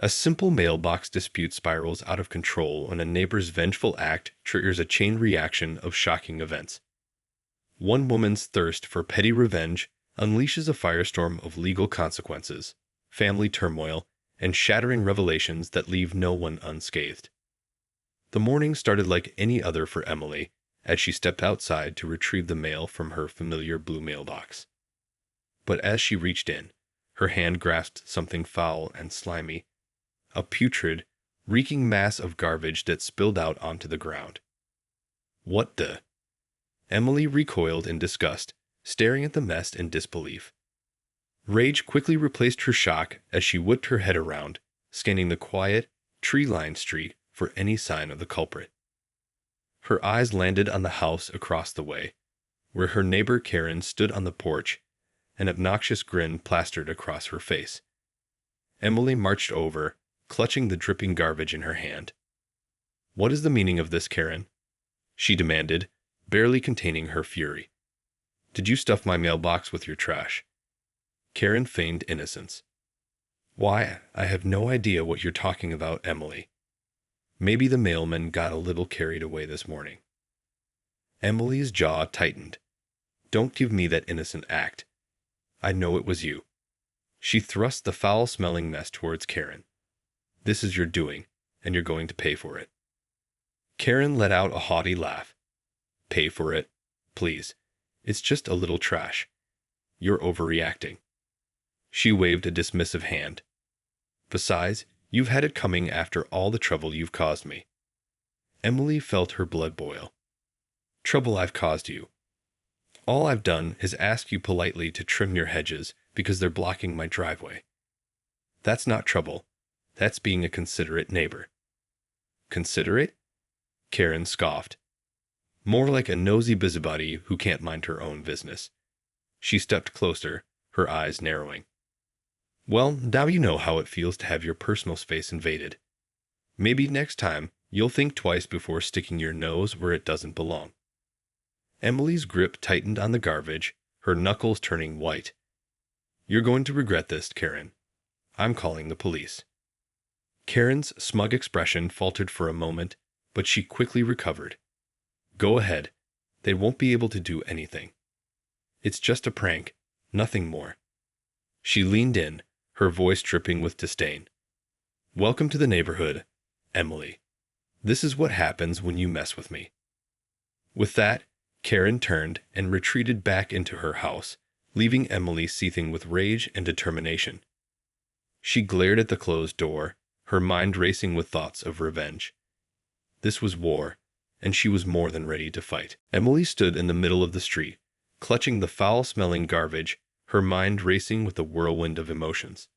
A simple mailbox dispute spirals out of control when a neighbor's vengeful act triggers a chain reaction of shocking events. One woman's thirst for petty revenge unleashes a firestorm of legal consequences, family turmoil, and shattering revelations that leave no one unscathed. The morning started like any other for Emily as she stepped outside to retrieve the mail from her familiar blue mailbox. But as she reached in, her hand grasped something foul and slimy, a putrid, reeking mass of garbage that spilled out onto the ground. What the? Emily recoiled in disgust, staring at the mess in disbelief. Rage quickly replaced her shock as she whipped her head around, scanning the quiet, tree-lined street for any sign of the culprit. Her eyes landed on the house across the way, where her neighbor Karen stood on the porch, an obnoxious grin plastered across her face. Emily marched over, clutching the dripping garbage in her hand. "What is the meaning of this, Karen?" she demanded, barely containing her fury. "Did you stuff my mailbox with your trash?" Karen feigned innocence. "Why, I have no idea what you're talking about, Emily. Maybe the mailman got a little carried away this morning." Emily's jaw tightened. "Don't give me that innocent act. I know it was you." She thrust the foul-smelling mess towards Karen. "This is your doing, and you're going to pay for it." Karen let out a haughty laugh. "Pay for it? Please. It's just a little trash. You're overreacting." She waved a dismissive hand. "Besides, you've had it coming after all the trouble you've caused me." Emily felt her blood boil. "Trouble I've caused you? All I've done is ask you politely to trim your hedges because they're blocking my driveway. That's not trouble. That's being a considerate neighbor." "Considerate?" Karen scoffed. "More like a nosy busybody who can't mind her own business." She stepped closer, her eyes narrowing. "Well, now you know how it feels to have your personal space invaded. Maybe next time you'll think twice before sticking your nose where it doesn't belong." Emily's grip tightened on the garbage, her knuckles turning white. "You're going to regret this, Karen. I'm calling the police." Karen's smug expression faltered for a moment, but she quickly recovered. "Go ahead. They won't be able to do anything. It's just a prank, nothing more." She leaned in, her voice dripping with disdain. "Welcome to the neighborhood, Emily. This is what happens when you mess with me." With that, Karen turned and retreated back into her house, leaving Emily seething with rage and determination. She glared at the closed door, her mind racing with thoughts of revenge. This was war, and she was more than ready to fight. Emily stood in the middle of the street, clutching the foul-smelling garbage, her mind racing with a whirlwind of emotions.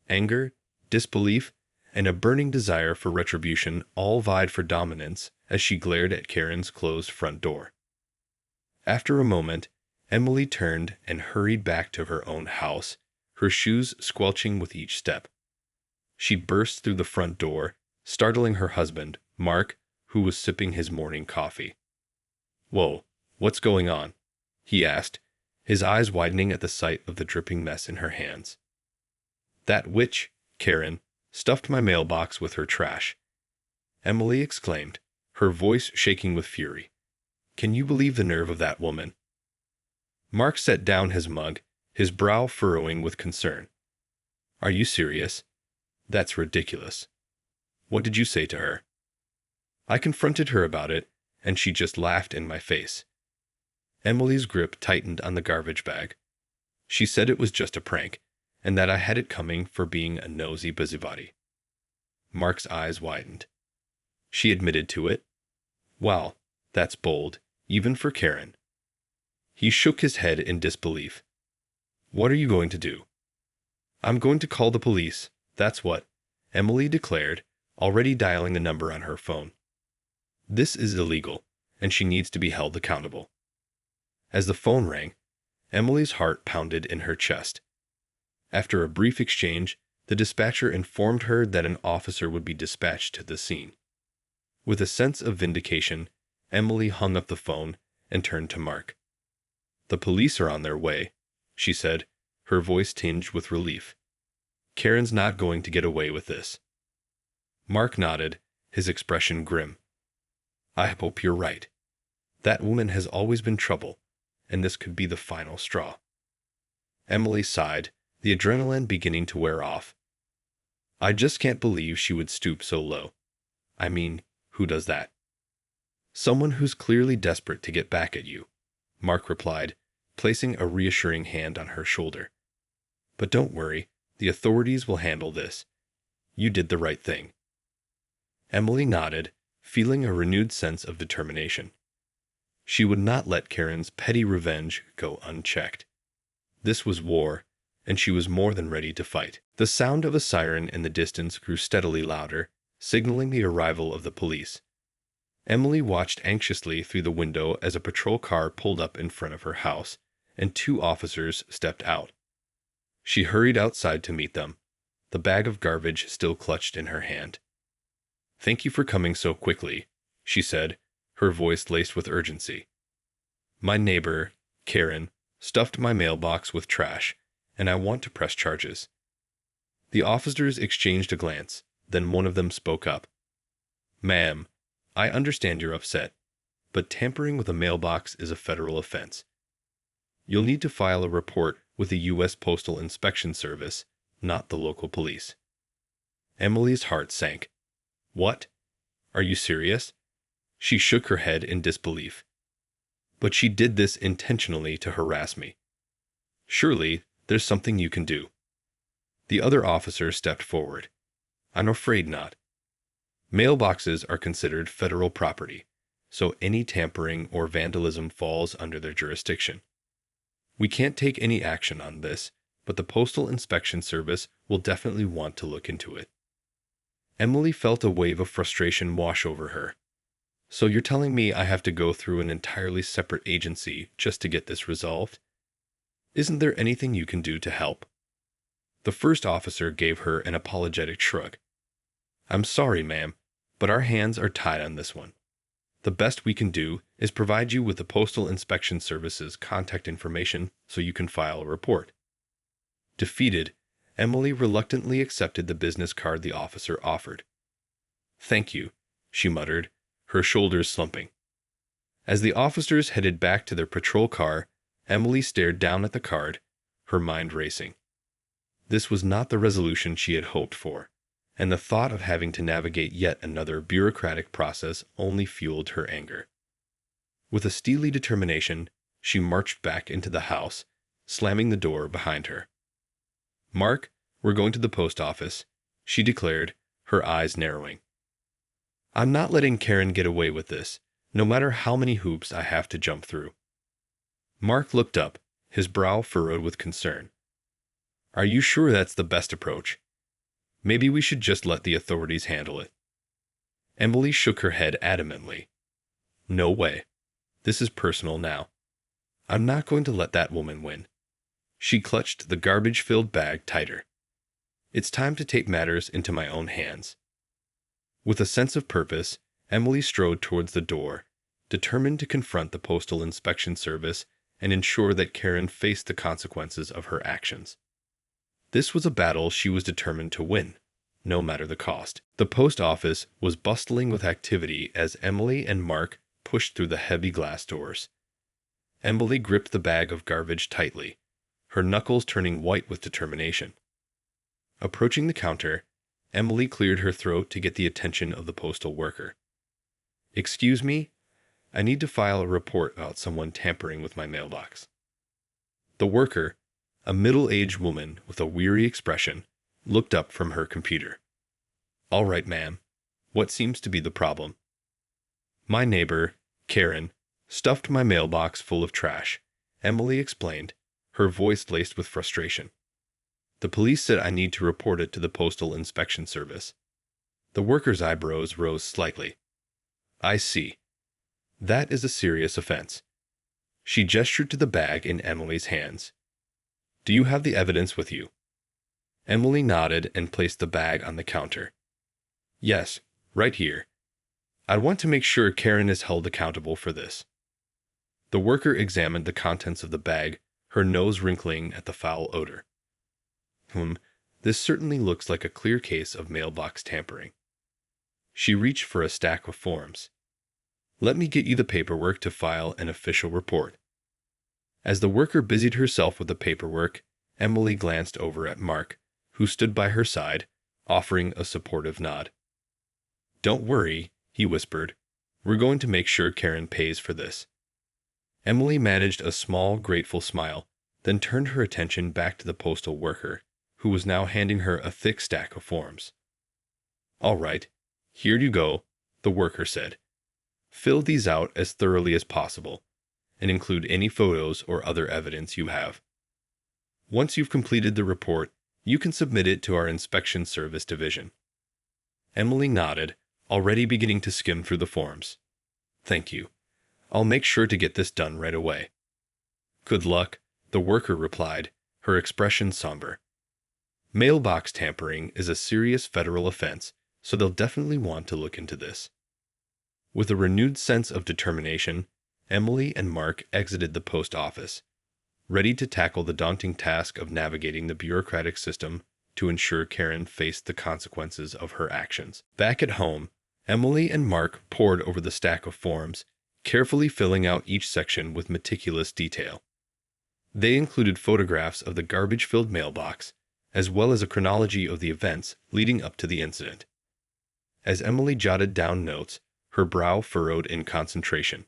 Anger, disbelief, and a burning desire for retribution all vied for dominance as she glared at Karen's closed front door. After a moment, Emily turned and hurried back to her own house, her shoes squelching with each step. She burst through the front door, startling her husband, Mark, who was sipping his morning coffee. "Whoa, what's going on?" he asked, his eyes widening at the sight of the dripping mess in her hands. "That witch, Karen, stuffed my mailbox with her trash," Emily exclaimed, her voice shaking with fury. "Can you believe the nerve of that woman?" Mark set down his mug, his brow furrowing with concern. "Are you serious? That's ridiculous. What did you say to her?" "I confronted her about it, and she just laughed in my face." Emily's grip tightened on the garbage bag. "She said it was just a prank, and that I had it coming for being a nosy busybody." Mark's eyes widened. "She admitted to it? Wow, that's bold, even for Karen." He shook his head in disbelief. "What are you going to do?" "I'm going to call the police, that's what," Emily declared, already dialing the number on her phone. "This is illegal, and she needs to be held accountable." As the phone rang, Emily's heart pounded in her chest. After a brief exchange, the dispatcher informed her that an officer would be dispatched to the scene. With a sense of vindication, Emily hung up the phone and turned to Mark. "The police are on their way," she said, her voice tinged with relief. Karen's not going to get away with this. Mark nodded, his expression grim. I hope you're right. That woman has always been trouble, and this could be the final straw. Emily sighed, the adrenaline beginning to wear off. I just can't believe she would stoop so low. I mean, who does that? Someone who's clearly desperate to get back at you, Mark replied, placing a reassuring hand on her shoulder. But don't worry, the authorities will handle this. You did the right thing. Emily nodded, feeling a renewed sense of determination. She would not let Karen's petty revenge go unchecked. This was war, and she was more than ready to fight. The sound of a siren in the distance grew steadily louder, signaling the arrival of the police. Emily watched anxiously through the window as a patrol car pulled up in front of her house, and 2 officers stepped out. She hurried outside to meet them, the bag of garbage still clutched in her hand. Thank you for coming so quickly, she said, her voice laced with urgency. My neighbor, Karen, stuffed my mailbox with trash, and I want to press charges. The officers exchanged a glance, then one of them spoke up. Ma'am, I understand you're upset, but tampering with a mailbox is a federal offense. You'll need to file a report with the U.S. Postal Inspection Service, not the local police. Emily's heart sank. What? Are you serious? She shook her head in disbelief. But she did this intentionally to harass me. Surely, there's something you can do. The other officer stepped forward. I'm afraid not. Mailboxes are considered federal property, so any tampering or vandalism falls under their jurisdiction. We can't take any action on this, but the Postal Inspection Service will definitely want to look into it. Emily felt a wave of frustration wash over her. So you're telling me I have to go through an entirely separate agency just to get this resolved? Isn't there anything you can do to help? The first officer gave her an apologetic shrug. I'm sorry, ma'am, but our hands are tied on this one. The best we can do is provide you with the Postal Inspection Service's contact information so you can file a report. Defeated, Emily reluctantly accepted the business card the officer offered. Thank you, she muttered, her shoulders slumping. As the officers headed back to their patrol car, Emily stared down at the card, her mind racing. This was not the resolution she had hoped for, and the thought of having to navigate yet another bureaucratic process only fueled her anger. With a steely determination, she marched back into the house, slamming the door behind her. Mark, we're going to the post office, she declared, her eyes narrowing. I'm not letting Karen get away with this, no matter how many hoops I have to jump through. Mark looked up, his brow furrowed with concern. Are you sure that's the best approach? Maybe we should just let the authorities handle it. Emily shook her head adamantly. No way. This is personal now. I'm not going to let that woman win. She clutched the garbage-filled bag tighter. It's time to take matters into my own hands. With a sense of purpose, Emily strode towards the door, determined to confront the Postal Inspection Service and ensure that Karen faced the consequences of her actions. This was a battle she was determined to win, no matter the cost. The post office was bustling with activity as Emily and Mark pushed through the heavy glass doors. Emily gripped the bag of garbage tightly, her knuckles turning white with determination. Approaching the counter, Emily cleared her throat to get the attention of the postal worker. Excuse me, I need to file a report about someone tampering with my mailbox. The worker, a middle-aged woman with a weary expression, looked up from her computer. All right, ma'am. What seems to be the problem? My neighbor, Karen, stuffed my mailbox full of trash, Emily explained, her voice laced with frustration. The police said I need to report it to the Postal Inspection Service. The worker's eyebrows rose slightly. I see. That is a serious offense. She gestured to the bag in Emily's hands. Do you have the evidence with you? Emily nodded and placed the bag on the counter. Yes, right here. I want to make sure Karen is held accountable for this. The worker examined the contents of the bag, her nose wrinkling at the foul odor. This certainly looks like a clear case of mailbox tampering. She reached for a stack of forms. Let me get you the paperwork to file an official report. As the worker busied herself with the paperwork, Emily glanced over at Mark, who stood by her side, offering a supportive nod. Don't worry, he whispered. We're going to make sure Karen pays for this. Emily managed a small, grateful smile, then turned her attention back to the postal worker, who was now handing her a thick stack of forms. All right, here you go, the worker said. Fill these out as thoroughly as possible, and include any photos or other evidence you have. Once you've completed the report, you can submit it to our inspection service division. Emily nodded, already beginning to skim through the forms. Thank you. I'll make sure to get this done right away. Good luck, the worker replied, her expression somber. Mailbox tampering is a serious federal offense, so they'll definitely want to look into this. With a renewed sense of determination, Emily and Mark exited the post office, ready to tackle the daunting task of navigating the bureaucratic system to ensure Karen faced the consequences of her actions. Back at home, Emily and Mark pored over the stack of forms, carefully filling out each section with meticulous detail. They included photographs of the garbage-filled mailbox, as well as a chronology of the events leading up to the incident. As Emily jotted down notes, her brow furrowed in concentration.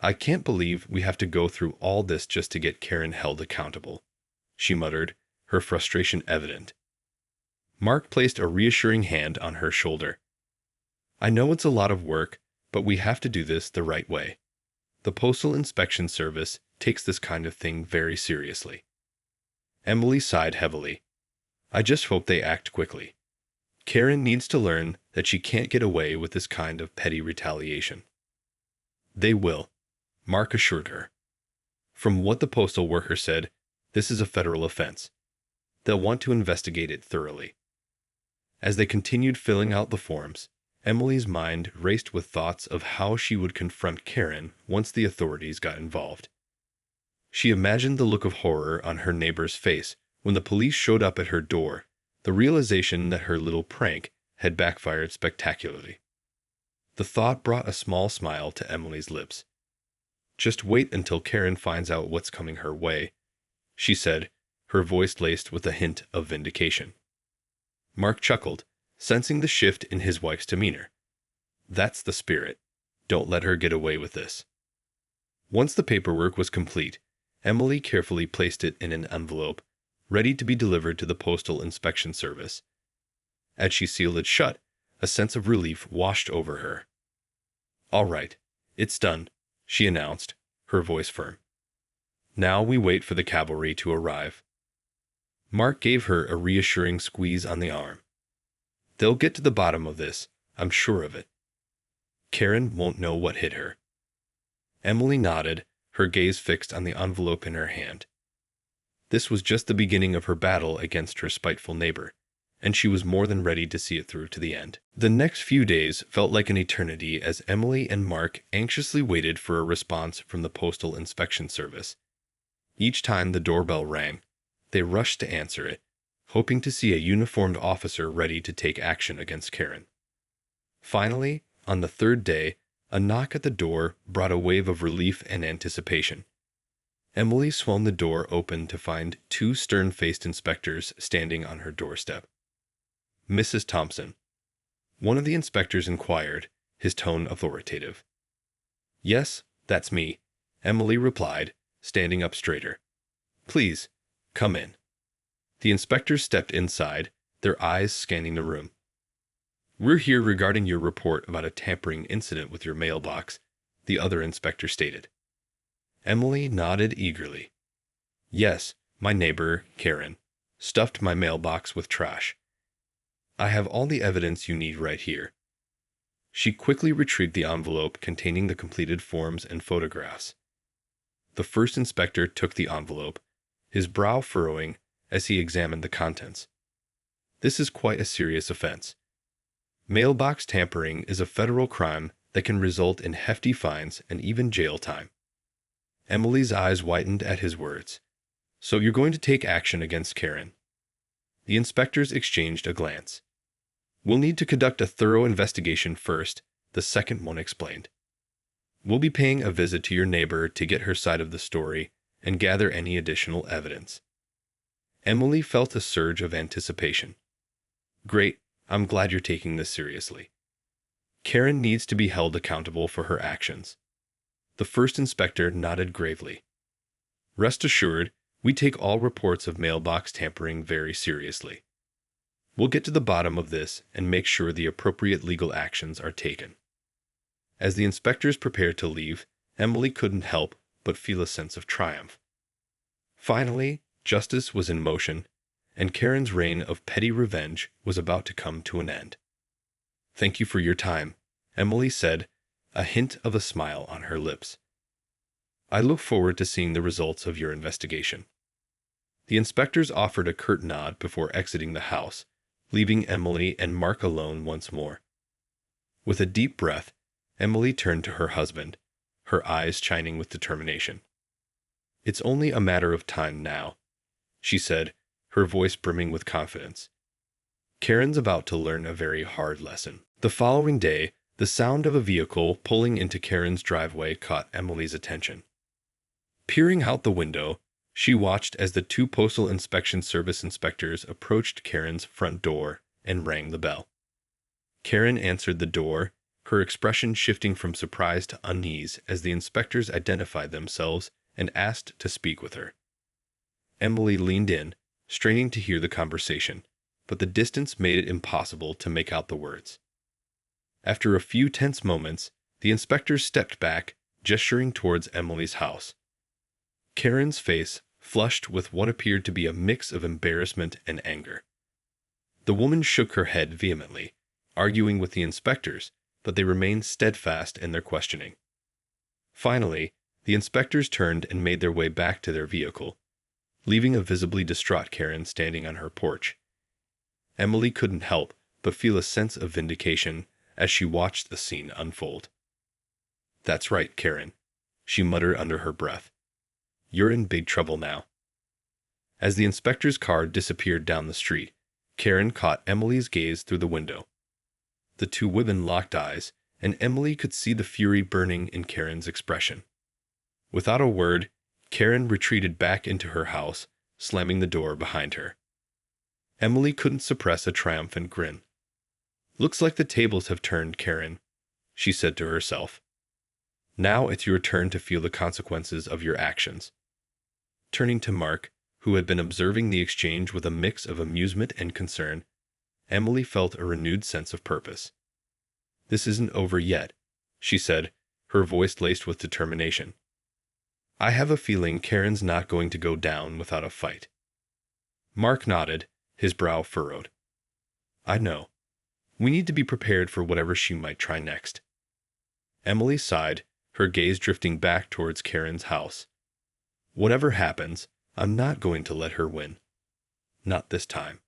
I can't believe we have to go through all this just to get Karen held accountable, she muttered, her frustration evident. Mark placed a reassuring hand on her shoulder. I know it's a lot of work, but we have to do this the right way. The Postal Inspection Service takes this kind of thing very seriously. Emily sighed heavily. I just hope they act quickly. Karen needs to learn that she can't get away with this kind of petty retaliation. They will, Mark assured her. From what the postal worker said, this is a federal offense. They'll want to investigate it thoroughly. As they continued filling out the forms, Emily's mind raced with thoughts of how she would confront Karen once the authorities got involved. She imagined the look of horror on her neighbor's face when the police showed up at her door, the realization that her little prank had backfired spectacularly. The thought brought a small smile to Emily's lips. Just wait until Karen finds out what's coming her way, she said, her voice laced with a hint of vindication. Mark chuckled, sensing the shift in his wife's demeanor. That's the spirit. Don't let her get away with this. Once the paperwork was complete, Emily carefully placed it in an envelope, ready to be delivered to the Postal Inspection Service. As she sealed it shut, a sense of relief washed over her. All right, it's done, she announced, her voice firm. Now we wait for the cavalry to arrive. Mark gave her a reassuring squeeze on the arm. They'll get to the bottom of this, I'm sure of it. Karen won't know what hit her. Emily nodded, her gaze fixed on the envelope in her hand. This was just the beginning of her battle against her spiteful neighbor, and she was more than ready to see it through to the end. The next few days felt like an eternity as Emily and Mark anxiously waited for a response from the Postal Inspection Service. Each time the doorbell rang, they rushed to answer it, hoping to see a uniformed officer ready to take action against Karen. Finally, on the third day, a knock at the door brought a wave of relief and anticipation. Emily swung the door open to find two stern-faced inspectors standing on her doorstep. Mrs. Thompson. One of the inspectors inquired, his tone authoritative. Yes, that's me, Emily replied, standing up straighter. Please, come in. The inspectors stepped inside, their eyes scanning the room. We're here regarding your report about a tampering incident with your mailbox, the other inspector stated. Emily nodded eagerly. Yes, my neighbor, Karen, stuffed my mailbox with trash. I have all the evidence you need right here. She quickly retrieved the envelope containing the completed forms and photographs. The first inspector took the envelope, his brow furrowing as he examined the contents. This is quite a serious offense. Mailbox tampering is a federal crime that can result in hefty fines and even jail time. Emily's eyes widened at his words. So you're going to take action against Karen? The inspectors exchanged a glance. "We'll need to conduct a thorough investigation first," the second one explained. "We'll be paying a visit to your neighbor to get her side of the story and gather any additional evidence." Emily felt a surge of anticipation. "Great, I'm glad you're taking this seriously. Karen needs to be held accountable for her actions." The first inspector nodded gravely. "Rest assured, we take all reports of mailbox tampering very seriously. We'll get to the bottom of this and make sure the appropriate legal actions are taken." As the inspectors prepared to leave, Emily couldn't help but feel a sense of triumph. Finally, justice was in motion, and Karen's reign of petty revenge was about to come to an end. "Thank you for your time," Emily said, a hint of a smile on her lips. "I look forward to seeing the results of your investigation." The inspectors offered a curt nod before exiting the house, leaving Emily and Mark alone once more. With a deep breath, Emily turned to her husband, her eyes shining with determination. "It's only a matter of time now," she said, her voice brimming with confidence. "Karen's about to learn a very hard lesson." The following day, the sound of a vehicle pulling into Karen's driveway caught Emily's attention. Peering out the window, she watched as the two Postal Inspection Service inspectors approached Karen's front door and rang the bell. Karen answered the door, her expression shifting from surprise to unease as the inspectors identified themselves and asked to speak with her. Emily leaned in, straining to hear the conversation, but the distance made it impossible to make out the words. After a few tense moments, the inspectors stepped back, gesturing towards Emily's house. Karen's face flushed with what appeared to be a mix of embarrassment and anger. The woman shook her head vehemently, arguing with the inspectors, but they remained steadfast in their questioning. Finally, the inspectors turned and made their way back to their vehicle, leaving a visibly distraught Karen standing on her porch. Emily couldn't help but feel a sense of vindication as she watched the scene unfold. "That's right, Karen," she muttered under her breath. "You're in big trouble now." As the inspector's car disappeared down the street, Karen caught Emily's gaze through the window. The two women locked eyes, and Emily could see the fury burning in Karen's expression. Without a word, Karen retreated back into her house, slamming the door behind her. Emily couldn't suppress a triumphant grin. "Looks like the tables have turned, Karen," she said to herself. "Now it's your turn to feel the consequences of your actions." Turning to Mark, who had been observing the exchange with a mix of amusement and concern, Emily felt a renewed sense of purpose. "This isn't over yet," she said, her voice laced with determination. "I have a feeling Karen's not going to go down without a fight." Mark nodded, his brow furrowed. "I know. We need to be prepared for whatever she might try next." Emily sighed, her gaze drifting back towards Karen's house. "Whatever happens, I'm not going to let her win. Not this time."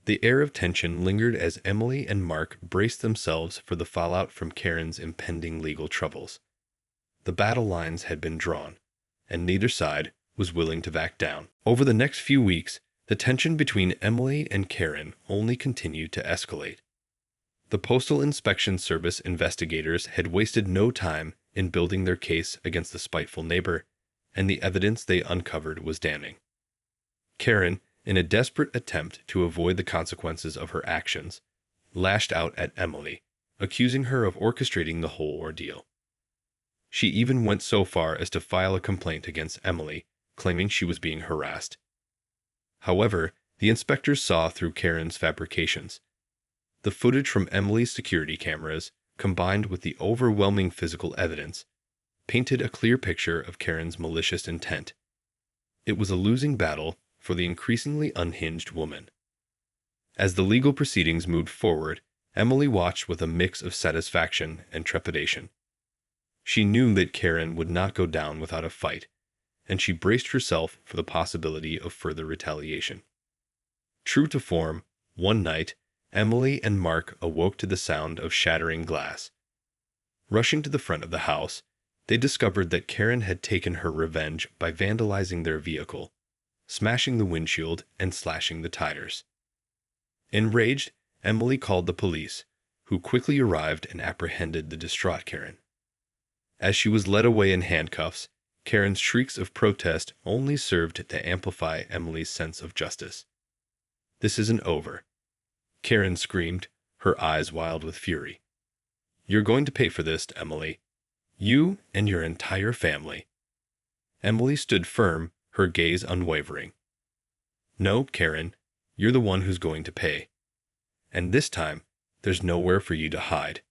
The air of tension lingered as Emily and Mark braced themselves for the fallout from Karen's impending legal troubles. The battle lines had been drawn, and neither side was willing to back down. Over the next few weeks, the tension between Emily and Karen only continued to escalate. The Postal Inspection Service investigators had wasted no time in building their case against the spiteful neighbor, and the evidence they uncovered was damning. Karen, in a desperate attempt to avoid the consequences of her actions, lashed out at Emily, accusing her of orchestrating the whole ordeal. She even went so far as to file a complaint against Emily, claiming she was being harassed. However, the inspectors saw through Karen's fabrications. The footage from Emily's security cameras, combined with the overwhelming physical evidence, painted a clear picture of Karen's malicious intent. It was a losing battle for the increasingly unhinged woman. As the legal proceedings moved forward, Emily watched with a mix of satisfaction and trepidation. She knew that Karen would not go down without a fight, and she braced herself for the possibility of further retaliation. True to form, one night, Emily and Mark awoke to the sound of shattering glass. Rushing to the front of the house, they discovered that Karen had taken her revenge by vandalizing their vehicle, smashing the windshield and slashing the tires. Enraged, Emily called the police, who quickly arrived and apprehended the distraught Karen. As she was led away in handcuffs, Karen's shrieks of protest only served to amplify Emily's sense of justice. "This isn't over," Karen screamed, her eyes wild with fury. "You're going to pay for this, Emily. You and your entire family." Emily stood firm, her gaze unwavering. "No, Karen, you're the one who's going to pay. And this time, there's nowhere for you to hide."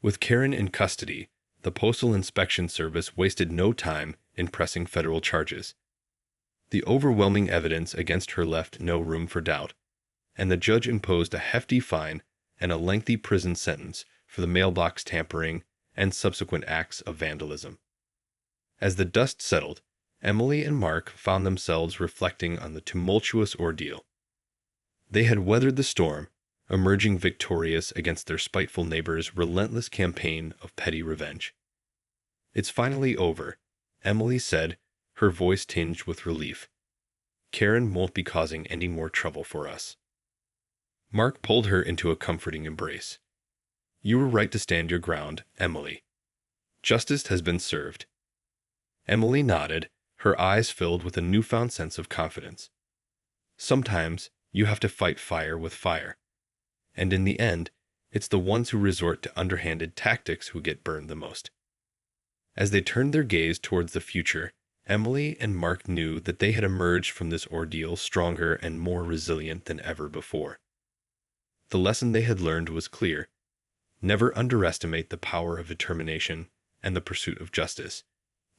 With Karen in custody, the Postal Inspection Service wasted no time in pressing federal charges. The overwhelming evidence against her left no room for doubt, and the judge imposed a hefty fine and a lengthy prison sentence for the mailbox tampering and subsequent acts of vandalism. As the dust settled, Emily and Mark found themselves reflecting on the tumultuous ordeal. They had weathered the storm, emerging victorious against their spiteful neighbor's relentless campaign of petty revenge. "It's finally over," Emily said, her voice tinged with relief. "Karen won't be causing any more trouble for us." Mark pulled her into a comforting embrace. "You were right to stand your ground, Emily. Justice has been served." Emily nodded, her eyes filled with a newfound sense of confidence. Sometimes you have to fight fire with fire, and in the end, it's the ones who resort to underhanded tactics who get burned the most. As they turned their gaze towards the future, Emily and Mark knew that they had emerged from this ordeal stronger and more resilient than ever before. The lesson they had learned was clear: never underestimate the power of determination and the pursuit of justice,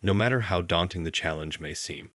no matter how daunting the challenge may seem.